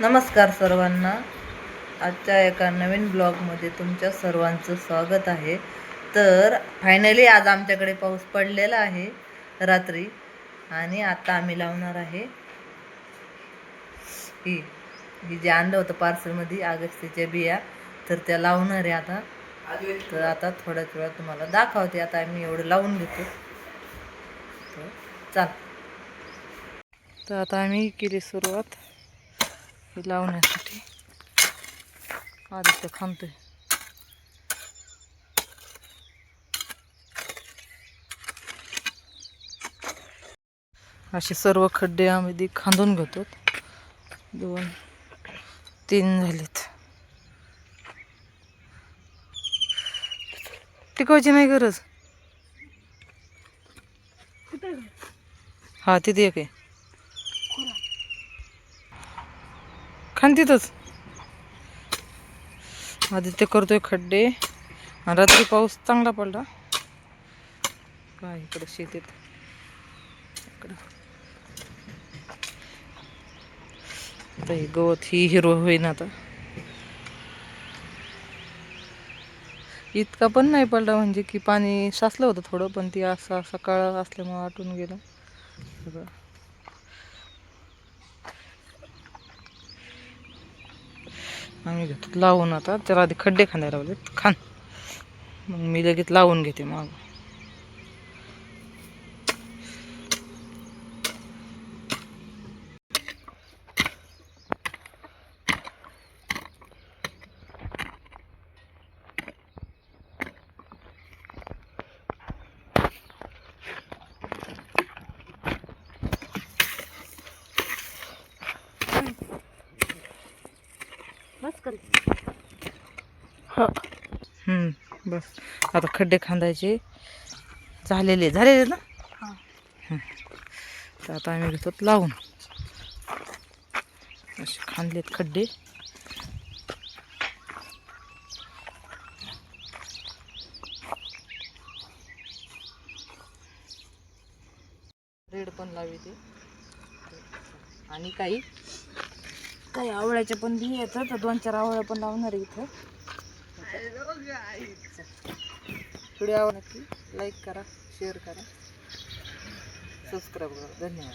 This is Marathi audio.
नमस्कार सर्वांना. आजच्या एका नवीन ब्लॉगमध्ये तुमच्या सर्वांचं स्वागत आहे. तर फायनली आज आमच्याकडे पाऊस पडलेला आहे रात्री, आणि आता आम्ही लावणार आहे ही जे आणलं होतं पार्सलमध्ये अगस्तीच्या बिया, तर त्या लावणार आहे आता. तर आता थोड्याच वेळात तुम्हाला दाखवते. आता आम्ही एवढं लावून घेतो. तर चाल. तर आता आम्ही केली सुरुवात लावण्यासाठी. आदित्य खांबतोय. असे सर्व खड्डे आम्ही खांदून घेतो. 2-3 झालेत. टिकवायची नाही गरज. हा तिथे एक आहे, खान तिथंच. आदित्य करतोय खड्डे. आणि रात्री पाऊस चांगला पडला काय इकडे शेतीत. इकडं आता हे गवत ही हिरवं होईन. आता इतका पण नाही पडला, म्हणजे की पाणी साचलं होतं थोडं, पण ती असा सकाळ असल्यामुळे आटून गेलं सगळं. आम्ही घेतो लावून. आता त्याला आधी खड्डे खांदायला लावलेत. मग मी लगेच लावून घेते. मग बस. आता खड्डे खांदायचे झालेले ना. तर आता आम्ही घेतो लावून. असे खांदलेत खड्डे. रेड पण लावी ते, आणि काही आवळ्याच्या पण बी येतात. तर 2-4 आवळ्या पण लावणार आहे इथं. व्हिडिओ आवडला की लाईक करा, शेअर करा, सबस्क्राईब करा. धन्यवाद.